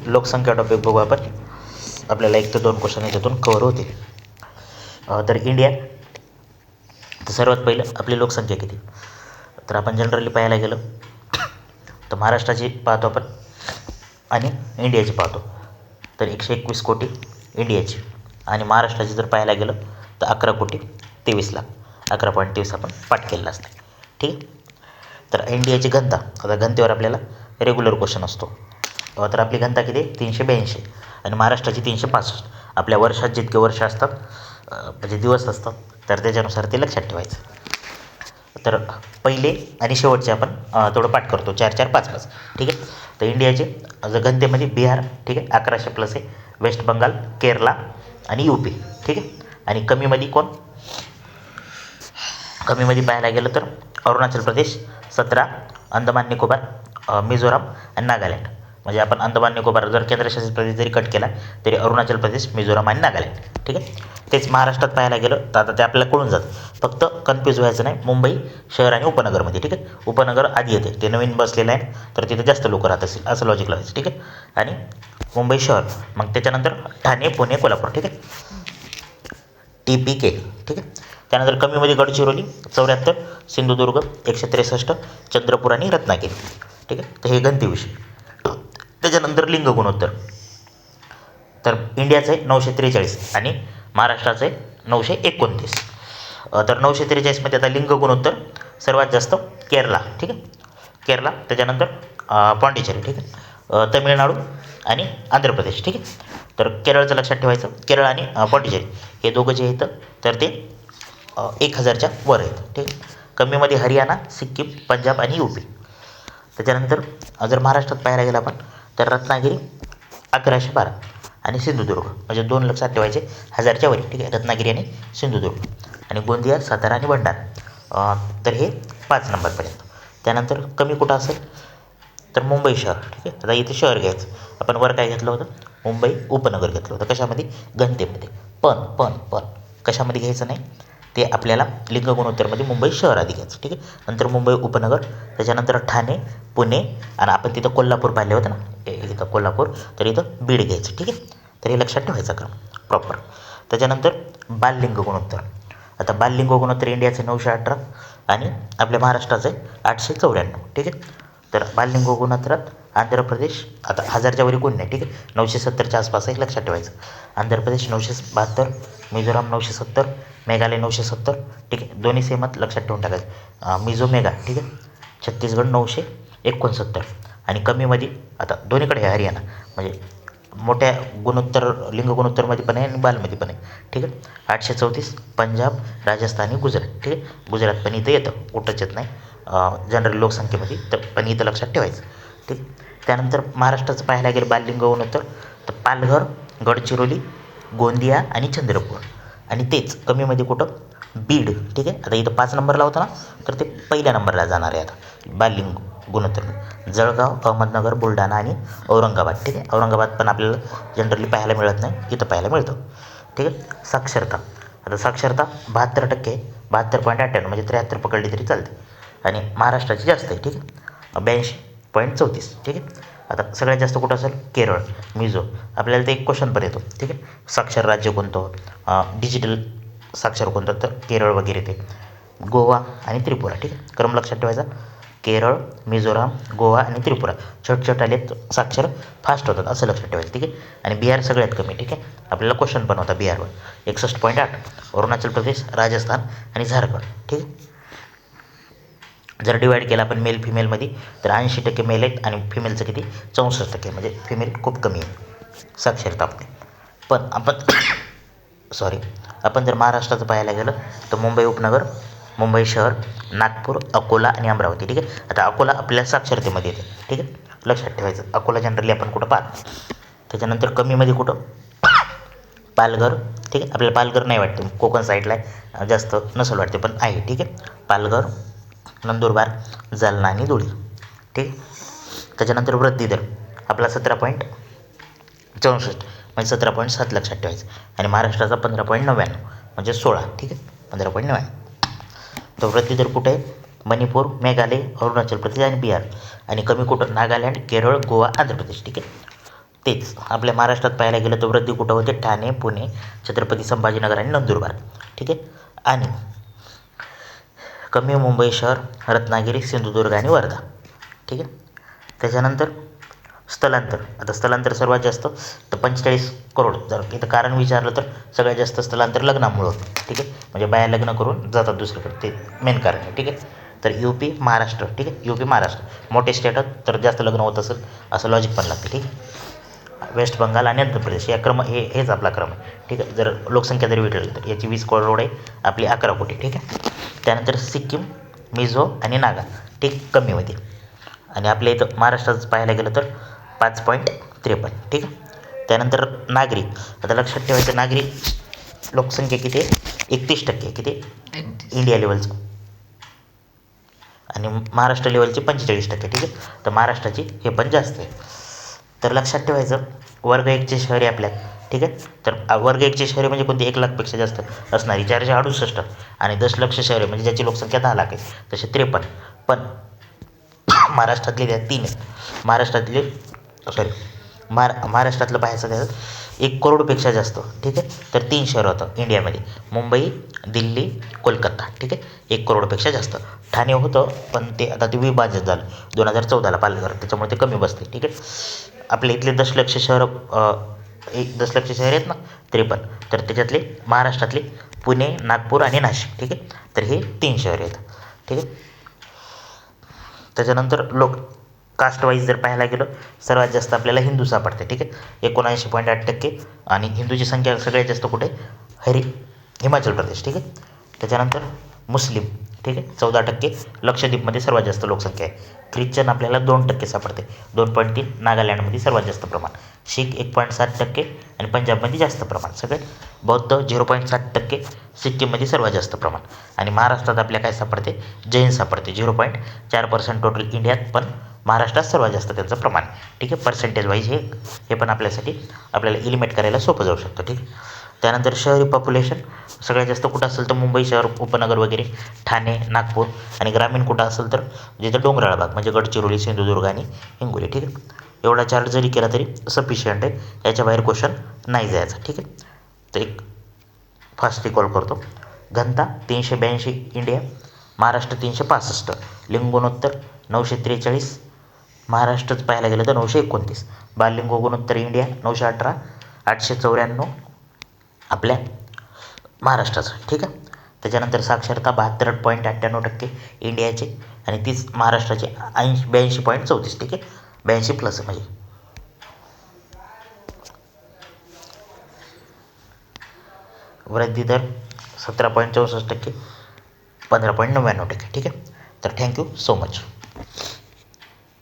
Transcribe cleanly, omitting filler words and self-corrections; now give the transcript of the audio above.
लोकसंख्या टॉपिक बघू आपण. आपल्याला 1 ते 2 क्वेश्चन याच्यातून कव्हर होते. तर इंडिया, तर सर्वात पहिलं आपली लोकसंख्या किती. तर आपण जनरली पाहायला गेलं तर महाराष्ट्राची पाहतो आपण आणि इंडियाची पाहतो. तर 121 कोटी इंडियाची आणि महाराष्ट्राची जर पाहायला गेलं तर 11 कोटी 23 लाख, 11.23 आपण पाठ केलेला असते. ठीक आहे. तर इंडियाची घनता, आता घनतेवर आपल्याला रेग्युलर क्वेश्चन असतो. तर आपली घनता किती आहे 382 आणि महाराष्ट्राची 365. आपल्या वर्षात जितके वर्ष असतात म्हणजे दिवस असतात तर त्याच्यानुसार ते लक्षात ठेवायचं. तर पहिले आणि शेवटचे आपण थोडं पाठ करतो 4 4 5 5. ठीक आहे. तर इंडियाचे घनतेमध्ये बिहार, ठीक आहे, 1100 प्लस आहे. वेस्ट बंगाल, केरला आणि यूपी. ठीक आहे. आणि कमीमध्ये कोण, कमीमध्ये पाहायला गेलं तर अरुणाचल प्रदेश 17, अंदमान निकोबार, मिझोराम आणि नागालँड. म्हणजे आपण अंदमान निकोबार जर केंद्रशासित प्रदेश जरी कट केला तरी अरुणाचल प्रदेश, मिझोराम आणि नागालँड. ठीक आहे. तेच महाराष्ट्रात पाहायला गेलं तर आता ते आपल्याला कळून जातं. फक्त कन्फ्यूज व्हायचं नाही, मुंबई शहर आणि उपनगरमध्ये. ठीक आहे. उपनगर आधी येते, ते नवीन बसलेलं आहे तर तिथे जास्त लोक राहत असतील असं लॉजिक लावायचं. ठीक आहे. आणि मुंबई शहर, मग त्याच्यानंतर ठाणे, पुणे, कोल्हापूर. ठीक आहे. TPK. ठीक आहे. त्यानंतर कमीमध्ये गडचिरोली 74, सिंधुदुर्ग 163, चंद्रपूर आणि रत्नागिरी. ठीक आहे. तर हे घनतेविषयी. त्याच्यानंतर लिंग गुणोत्तर, तर इंडियाचं आहे 943 आणि महाराष्ट्राचं आहे 929. तर 943मध्ये आता लिंग गुणोत्तर सर्वात जास्त केरला. ठीक आहे. केरला, त्याच्यानंतर पाँडिचेरी. ठीक आहे. तमिळनाडू आणि आंध्र प्रदेश. ठीक आहे. तर केरळचं लक्षात ठेवायचं, केरळ आणि पाँडिचेरी हे दोघं जे आहेत तर ते 1000च्या वर आहेत. ठीक आहे. कमीमध्ये हरियाणा, सिक्कीम, पंजाब आणि यूपी. त्याच्यानंतर जर महाराष्ट्रात पाहायला गेलं आपण तर रत्नागिरी 1112 आणि सिंधुदुर्ग म्हणजे 2 लक्षात ठेवायचे 1000च्या वर. ठीक आहे. रत्नागिरी आणि सिंधुदुर्ग. आणि गोंदिया, सातारा आणि भंडारा तर हे 5 नंबरपर्यंत. त्यानंतर कमी कुठं असेल तर मुंबई शहर. ठीक आहे. आता इथे शहर घ्यायचं, आपण वर काय घेतलं होतं, मुंबई उपनगर घेतलं होतं. कशामध्ये, घनतेमध्ये. पण कशामध्ये घ्यायचं नाही, ते आपल्याला लिंग गुणोत्तरमध्ये मुंबई शहर आधी घ्यायचं. ठीक आहे. नंतर मुंबई उपनगर, त्याच्यानंतर ठाणे, पुणे आणि आपण तिथं कोल्हापूर पाहिले होतं ना, इथं कोल्हापूर, तर इथं बीड घ्यायचं. ठीक आहे. तर हे लक्षात ठेवायचं क्रम प्रॉपर. त्याच्यानंतर बाललिंग गुणोत्तर, आता बाललिंग गुणोत्तर इंडियाचं 918 आणि आपल्या महाराष्ट्राचं आहे 894. ठीक आहे. तर बाललिंग गुणोत्तरात आंध्र प्रदेश, आता 1000च्या वरी कोण नाही. ठीक आहे. 970च्या आसपास आहे, लक्षात ठेवायचं. आंध्र प्रदेश 972, मिझोराम 970, मेघालय 970. ठीक आहे. दोन्ही सेमत लक्षात ठेवून टाकायचं. मिझो मेघा. ठीक आहे. छत्तीसगड 969 आणि कमीमध्ये आता दोन्हीकडे आहे हरियाणा, म्हणजे मोठ्या गुणोत्तर लिंग गुणोत्तरमध्ये पण आहे आणि बालमध्ये पण आहे. ठीक आहे. 834 पंजाब, राजस्थान आणि गुजरात. ठीक आहे. गुजरात पण इथं येतं, कुठंच येत नाही जनरल लोकसंख्येमध्ये, तर पण इथं लक्षात ठेवायचं. ठीक. त्यानंतर महाराष्ट्राचं पाहायला गेलं बाललिंग गुणोत्तर तर पालघर, गडचिरोली, गोंदिया आणि चंद्रपूर. आणि तेच कमीमध्ये कुठं, बीड. ठीक आहे. आता इथं 5 नंबरला होता ना, तर ते पहिल्या नंबरला जाणार आहे आता बाललिंग गुणोत्तर. जळगाव, अहमदनगर, बुलढाणा आणि औरंगाबाद. ठीक आहे. औरंगाबाद पण आपल्याला जनरली पाहायला मिळत नाही, इथं पाहायला मिळतं. ठीक आहे. साक्षरता, आता साक्षरता 72% आहे, 72.98 म्हणजे 73 पकडली तरी चालते. आणि महाराष्ट्राची जास्त आहे. ठीक आहे. 82.34. ठीक आहे. आता सगळ्यात जास्त कुठं असेल, केरळ, मिझो. आपल्याला ते एक क्वेश्चन पण येतो. ठीक आहे. साक्षर राज्य कोणतं, डिजिटल साक्षर कोणतं, तर केरळ वगैरे ते. गोवा आणि त्रिपुरा. ठीक आहे. क्रम लक्षात ठेवायचा, केरळ, मिझोराम, गोवा आणि त्रिपुरा छोट आलेत, साक्षर फास्ट होतात असं लक्षात ठेवायचं. ठीक आहे. आणि बिहार सगळ्यात कमी. ठीक आहे. आपल्याला क्वेश्चन पण होता बिहारवर 61.8. अरुणाचल प्रदेश, राजस्थान आणि झारखंड. ठीक आहे. जर डिवाईड केला आपण मेल फिमेलमध्ये तर 80% मेल आहेत आणि फिमेलचं किती 64%, म्हणजे फिमेल खूप कमी आहे साक्षरता आपली. पण आपण जर महाराष्ट्राचं पाहायला गेलं तर मुंबई उपनगर, मुंबई शहर, नागपूर, अकोला आणि अमरावती. ठीक आहे. आता अकोला आपल्या साक्षरतेमध्ये येते. ठीक आहे. लक्षात ठेवायचं, अकोला जनरली आपण कुठं पाहतो. त्याच्यानंतर कमीमध्ये कुठं, पालघर. ठीक आहे. आपल्याला पालघर नाही वाटतं, कोकण साईडला आहे, जास्त नसेल वाटते पण आहे. ठीक आहे. पालघर, नंदुरबार, जालना आणि धुळे. ठीक. त्याच्यानंतर वृद्धी दर आपला 17.64 म्हणजे 17.7 लक्षात ठेवायचं. आणि महाराष्ट्राचा 15.99 म्हणजे 16. ठीक आहे. 15.99. तर वृद्धी दर कुठे आहे, मणिपूर, मेघालय, अरुणाचल प्रदेश आणि बिहार. आणि कमी कुठं, नागालँड, केरळ, गोवा, आंध्र प्रदेश. ठीक आहे. तेच आपल्या महाराष्ट्रात पाहायला गेलं तर वृद्धी कुठं होते? ठाणे, पुणे, छत्रपती संभाजीनगर आणि नंदुरबार. ठीक आहे. आणि कमी मुंबई शहर, रत्नागिरी, सिंधुदुर्ग आणि वर्धा. ठीक आहे. त्याच्यानंतर स्थलांतर. आता स्थलांतर सर्वात जास्त तर 45 करोड. जर इथं कारण विचारलं तर सगळ्यात जास्त स्थलांतर लग्नामुळं होतं. ठीक आहे. म्हणजे बाया लग्न करून जातात दुसरीकडे, ते मेन कारण आहे. ठीक आहे. तर UP, महाराष्ट्र. ठीक आहे. UP, महाराष्ट्र मोठे स्टेटच तर जास्त लग्न होत असेल असं लॉजिक पण लागते. ठीक आहे. वेस्ट बंगाल आणि आंध्र प्रदेश या हेच आपला क्रम आहे. ठीक आहे. जर लोकसंख्या जरी विचारली तर याची 20 करोड आहे, आपली 11 कोटी. ठीक आहे. त्यानंतर सिक्कीम, मिझो आणि नागा. ठीक, कमीमध्ये. आणि आपल्या इथं महाराष्ट्रात पाहायला गेलं तर 5.53. ठीक आहे. त्यानंतर नागरिक. आता लक्षात ठेवायचं, नागरिक लोकसंख्या किती आहे? 31%. किती? इंडिया लेवलचं. आणि महाराष्ट्र लेवलची 45%. ठीक आहे. तर महाराष्ट्राची हे पण जास्त आहे. तर लक्षात ठेवायचं, वर्ग 1चे शहरी आपल्यात. ठीक आहे. तर वर्ग 1चे शहरी म्हणजे कोणती? 1,00,000पेक्षा जास्त असणारी 468. आणि दशलक्ष शहरी म्हणजे ज्याची लोकसंख्या 10 लाख आहे तसे 53. पण महाराष्ट्रातले त्या 3 आहेत. महाराष्ट्रातलं पाहायचं त्याचं 1 करोडपेक्षा जास्त. ठीक आहे. तर 3 शहरं होतं इंडियामध्ये: मुंबई, दिल्ली, कोलकाता. ठीक आहे. 1 करोडपेक्षा जास्त. ठाणे होतं, पण ते आता ते विभाजित झालं 2014ला पालघर, त्याच्यामुळे ते कमी बसते. ठीक आहे. आपल्या इथले दशलक्ष शहरं, 10 लक्ष शहर आहेत ना 53. तर त्याच्यातले महाराष्ट्रातले पुणे, नागपूर आणि नाशिक. ठीक आहे. तर हे 3 शहर आहेत. ठीक आहे. त्याच्यानंतर कास्ट वाईज जर पाहायला गेलं, सर्वात जास्त आपल्याला हिंदू सापडते. ठीक आहे. 79.8%. आणि हिंदूची संख्या सगळ्यात जास्त कुठे? हिमाचल प्रदेश. ठीक आहे. त्याच्यानंतर मुस्लिम. ठीक आहे, 14%. लक्षद्वीपमध्ये सर्वात जास्त लोकसंख्या आहे. ख्रिश्चन आपल्याला 2% सापडते, 2.3. नागालँडमध्ये सर्वात जास्त प्रमाण. शीख 1.7% आणि पंजाबमध्ये जास्त प्रमाण. सगळे बौद्ध 0.7%. सिक्कीममध्ये सर्वात जास्त प्रमाण. आणि महाराष्ट्रात आपल्या काय सापडते? जैन सापडते 0.4% टोटल इंडियात, पण महाराष्ट्रात सर्वात जास्त त्यांचं प्रमाण. ठीक आहे. पर्सेंटेज वाईज हे पण आपल्याला एलिमिनेट करायला सोपं जाऊ शकतं. ठीक आहे. त्यानंतर शहरी पॉप्युलेशन सगळ्यात जास्त कुठं असेल तर मुंबई शहर, उपनगर वगैरे, ठाणे, नागपूर. आणि ग्रामीण कुठं असेल तर जिथं डोंगराळ भाग म्हणजे गडचिरोली, सिंधुदुर्ग आणि हिंगोली. ठीक आहे. एवढा चार्ट जरी केला तरी सफिशियंट आहे, याच्या बाहेर क्वेश्चन नाही जायचा. ठीक आहे. तर एक फास्ट रिकॉल करतो. घनता 382 इंडिया, महाराष्ट्र 365, लिंग गुणोत्तर 943, महाराष्ट्रच पाहायला गेलं तर 929, बाललिंग गुणोत्तर इंडिया 918, 894 आपल्या महाराष्ट्राचं. ठीक आहे. त्याच्यानंतर साक्षरता 72.98% इंडियाचे, आणि तीच महाराष्ट्राचे 82.34. ठीक आहे. 82+ म्हणजे. वृद्धी दर 17.64%, 15.99%. ठीक आहे. तर थँक्यू सो मच.